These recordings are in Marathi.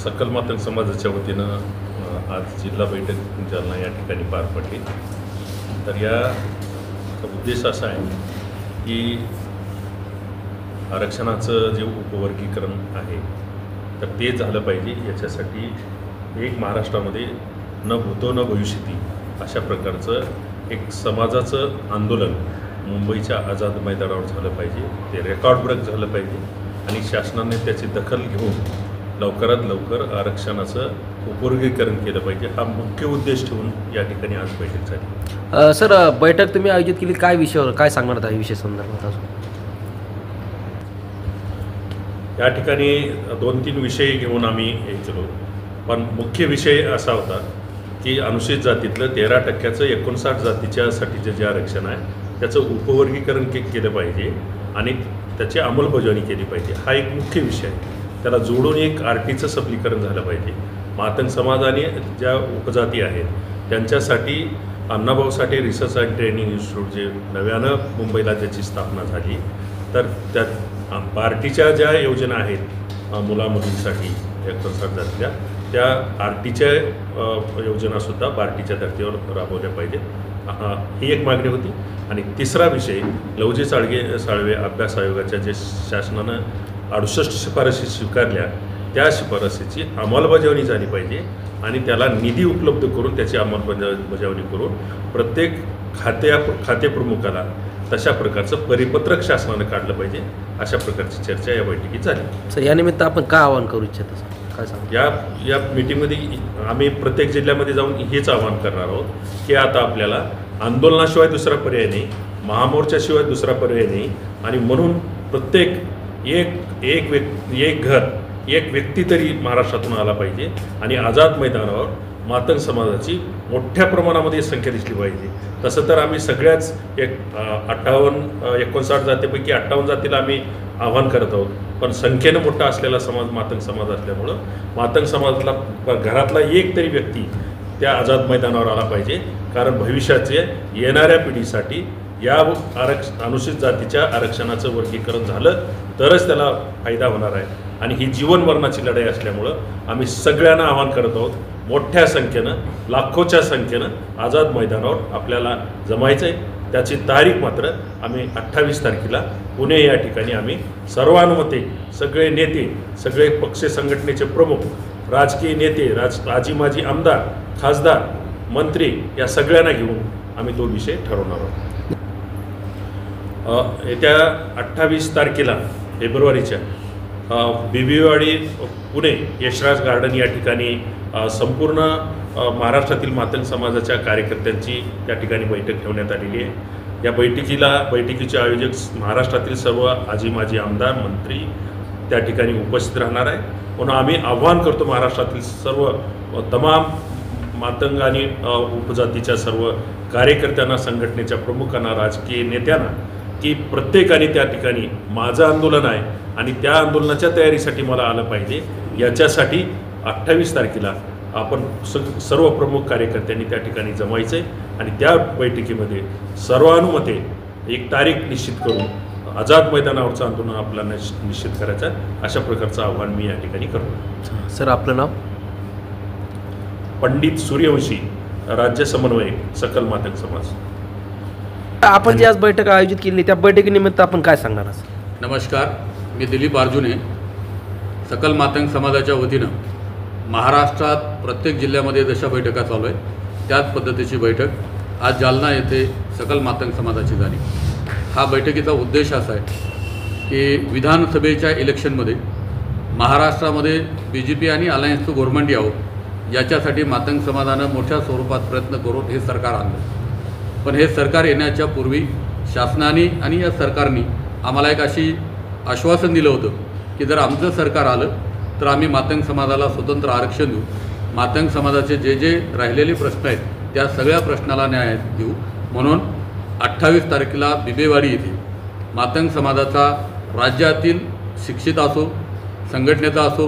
सकल मातंग समाजाच्या वतीनं आज जिल्हा बैठक जालना या ठिकाणी पार पडली। तर याचा उद्देश असा आहे की आरक्षणाचं जे उपवर्गीकरण आहे तर ते झालं पाहिजे। याच्यासाठी एक महाराष्ट्रामध्ये न भूतो न भविष्यती अशा प्रकारचं एक समाजाचं आंदोलन मुंबईच्या आझाद मैदानावर झालं पाहिजे। ते रेकॉर्ड ब्रेक झालं पाहिजे आणि शासनाने त्याची दखल घेऊन लवकरात लवकर आरक्षणाचं उपवर्गीकरण केलं पाहिजे। हा मुख्य उद्देश ठेवून या ठिकाणी आज बैठक झाली। सर, बैठक तुम्ही आयोजित केली, काय विषयावर काय सांगणार त्या विषय संदर्भात? या ठिकाणी 2-3 विषय घेऊन आम्ही हे केलो, पण मुख्य विषय असा होता की अनुसूचित जातीतलं 13% 59 जातीच्यासाठीचे जे आरक्षण आहे त्याचं उपवर्गीकरण केलं पाहिजे आणि त्याची अंमलबजावणी केली पाहिजे। हा एक मुख्य विषय आहे। त्याला जोडून एक आरटीचं सबलीकरण झालं पाहिजे। मातंग समाज आणि ज्या उपजाती आहेत त्यांच्यासाठी Annabhau Sathe research and training institute जे नव्यानं मुंबईला ज्याची स्थापना झाली, तर त्या पार्टीच्या ज्या योजना आहेत मुलामुलींसाठी 59 जातीच्या त्या आरटीच्या योजनासुद्धा पार्टीच्या धर्तीवर राबवल्या पाहिजेत। ही एक मागणी होती। आणि तिसरा विषय लवजी साळवे अभ्यास आयोगाच्या जे शासनानं 68 शिफारशी स्वीकारल्या त्या शिफारशीची अंमलबजावणी झाली पाहिजे आणि त्याला निधी उपलब्ध करून त्याची अंमलबजावणी करून प्रत्येक खातेप्रमुखाला तशा प्रकारचं परिपत्रक शासनानं काढलं पाहिजे। अशा प्रकारची चर्चा या बैठकीत झाली। सर, या निमित्त आपण काय आवाहन करू इच्छिता काय सांग? या मीटिंगमध्ये आम्ही प्रत्येक जिल्ह्यामध्ये जाऊन हेच आवाहन करणार आहोत की आता आपल्याला आंदोलनाशिवाय दुसरा पर्याय नाही, महामोर्चाशिवाय दुसरा पर्याय नाही आणि म्हणून प्रत्येक एक घर एक व्यक्ती तरी महाराष्ट्रातून आला पाहिजे आणि आझाद मैदानावर मातंग समाजाची मोठ्या प्रमाणामध्ये संख्या दिसली पाहिजे। तसं तर आम्ही सगळ्याच 59 जातीपैकी 58 जातीला आम्ही आव्हान करत आहोत, पण संख्येनं मोठा असलेला समाज मातंग समाज असल्यामुळं मातंग समाजातला घरातला एक तरी व्यक्ती त्या आझाद मैदानावर आला पाहिजे। कारण भविष्याचे येणाऱ्या पिढीसाठी या अनुसूचित जातीच्या आरक्षणाचं वर्गीकरण झालं तरच त्याला फायदा होणार आहे आणि ही जीवन मरणाची लढाई असल्यामुळं आम्ही सगळ्यांना आवाहन करत आहोत, मोठ्या संख्येनं लाखोच्या संख्येनं आझाद मैदानावर आपल्याला जमायचं आहे। त्याची तारीख मात्र आम्ही 28 तारखेला पुणे या ठिकाणी आम्ही सर्वानुमते सगळे नेते, सगळे पक्ष संघटनेचे प्रमुख, राजकीय नेते, आजी माजी आमदार, खासदार, मंत्री या सगळ्यांना घेऊन आम्ही तो विषय ठरवणार आहोत। येत्या 28 तारखेला फेब्रुवारीच्या बिबीवाडी पुणे यशराज गार्डन या ठिकाणी संपूर्ण महाराष्ट्रातील मातंग समाजाच्या कार्यकर्त्यांची त्या ठिकाणी बैठक ठेवण्यात आलेली आहे। या बैठकीचे आयोजक महाराष्ट्रातील सर्व आजी माजी आमदार, मंत्री त्या ठिकाणी उपस्थित राहणार आहे। म्हणून आम्ही आव्हान करतो महाराष्ट्रातील सर्व तमाम मातंग आणि उपजातीच्या सर्व कार्यकर्त्यांना, संघटनेच्या प्रमुखांना, राजकीय नेत्यांना की प्रत्येकाने त्या ठिकाणी माझं आंदोलन आहे आणि त्या आंदोलनाच्या तयारीसाठी मला आलं पाहिजे। याच्यासाठी 28 तारखेला आपण सर्व प्रमुख कार्यकर्त्यांनी त्या ठिकाणी जमायचं आहे आणि त्या बैठकीमध्ये सर्वानुमते एक तारीख निश्चित करून आझाद मैदानावरचं आंदोलन आपल्याला निश्चित करायचं आहे। अशा प्रकारचं आव्हान मी या ठिकाणी करतो। सर, आपलं नाव? पंडित सूर्यवंशी, राज्य समन्वयक, सकल मातंग समाज। आपण जी आज बैठक आयोजित केली त्या बैठकीनिमित्त आपण काय सांगणार? नमस्कार, मी दिलीप अर्जुने, सकल मातंग समाजाच्या वतीनं महाराष्ट्रात प्रत्येक जिल्ह्यामध्ये जशा बैठका चालू आहेत त्याच पद्धतीची बैठक आज जालना येथे सकल मातंग समाजाची झाली। हा बैठकीचा उद्देश असा आहे की विधानसभेच्या इलेक्शनमध्ये महाराष्ट्रामध्ये BJP आणि अलायन्स टू गव्हर्नमेंट यावं याच्यासाठी मातंग समाजानं मोठ्या स्वरूपात प्रयत्न करून हे सरकार आणलं। पण हे सरकार येण्याच्या पूर्वी शासनाने आणि या सरकारने आम्हाला एक अशी आश्वासन दिलं होतं की जर आमचं सरकार आलं तर आम्ही मातंग समाजाला स्वतंत्र आरक्षण देऊ, मातंग समाजाचे जे राहिलेले प्रश्न आहेत त्या सगळ्या प्रश्नाला न्याय देऊ म्हणून 28 तारखेला बिबेवाडी येथे मातंग समाजाचा राज्यातील शिक्षित असो, संघटनेचा असो,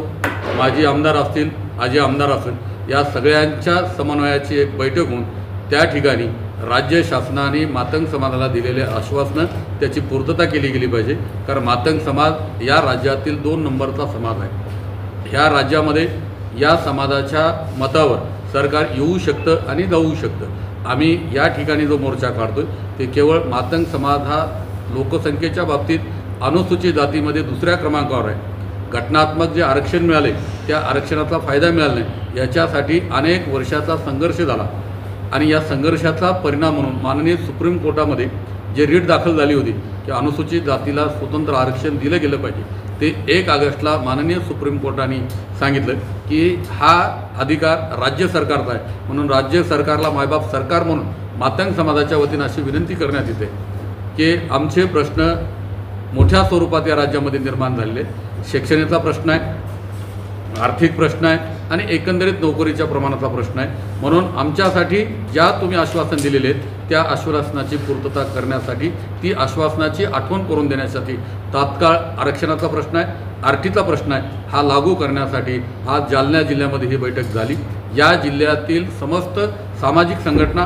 माजी आमदार असतील, आजी आमदार असतील, या सगळ्यांच्या समन्वयाची एक बैठक होऊन त्या ठिकाणी राज्य शासनाने मातंग समाजाला दिलेले आश्वासनं त्याची पूर्तता केली गेली पाहिजे. कारण मातंग समाज या राज्यातील 2 नंबरचा समाज आहे. ह्या राज्यामध्ये या समाजाच्या मतावर सरकार येऊ शकतं आणि जाऊ शकतं. आम्ही या ठिकाणी जो मोर्चा काढतोय ते केवळ मातंग समाज हा लोकसंख्येच्या बाबतीत अनुसूचित जातीमध्ये 2ऱ्या क्रमांकावर आहे. घटनात्मक जे आरक्षण मिळाले त्या आरक्षणाचा फायदा मिळाला नाही, याच्यासाठी अनेक वर्षाचा संघर्ष झाला आणि या संघर्षाचा परिणाम म्हणून माननीय सुप्रीम कोर्टामध्ये जे रीट दाखल झाली होती की अनुसूचित जातीला स्वतंत्र आरक्षण दिलं गेलं पाहिजे, ते 1 ऑगस्टला माननीय सुप्रीम कोर्टाने सांगितलं की हा अधिकार राज्य सरकारचा आहे. म्हणून राज्य सरकारला मायबाप सरकार म्हणून मातंग समाजाच्या वतीनं अशी विनंती करण्यात येते की आमचे प्रश्न मोठ्या स्वरूपात या राज्यामध्ये निर्माण झालेले. शिक्षणाचा प्रश्न आहे, आर्थिक प्रश्न आहे आणि एकंदरीत नोकरीच्या प्रमाणाचा प्रश्न आहे. म्हणून आमच्यासाठी ज्या तुम्ही आश्वासन दिलेले आहेत त्या आश्वासनाची पूर्तता करण्यासाठी, ती आश्वासनाची आठवण करून देण्यासाठी तात्काळ आरक्षणाचा प्रश्न आहे, आरटीचा प्रश्न आहे, हा लागू करण्यासाठी आज जालना जिल्ह्यामध्ये ही बैठक झाली. या जिल्ह्यातील समस्त सामाजिक संघटना,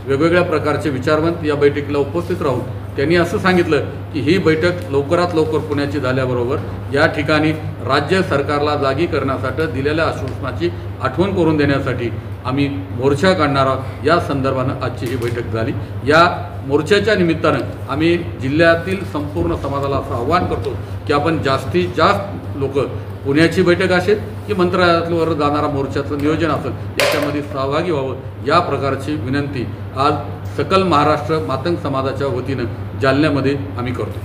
वेगवेगळ्या प्रकारचे विचारवंत या बैठकीला उपस्थित राहून त्यांनी असं सांगितलं की ही बैठक लवकरात लवकर पुण्याची झाल्याबरोबर या ठिकाणी राज्य सरकारला जागी करण्यासाठी दिलेल्या आश्वासनाची आठवण करून देण्यासाठी आम्ही मोर्चा काढणार आहोत. या संदर्भानं आजची ही बैठक झाली. या मोर्चाच्या निमित्तानं आम्ही जिल्ह्यातील संपूर्ण समाजाला असं आवाहन करतो की आपण जास्तीत जास्त लोक पुण्याची बैठक असेल की मंत्रालयावर जाणारा मोर्चाचं नियोजन असेल याच्यामध्ये सहभागी व्हावं, या प्रकारची विनंती आज सकल महाराष्ट्र मातंग समाजाच्या वतीनं जालन्यामध्ये आम्ही करतो.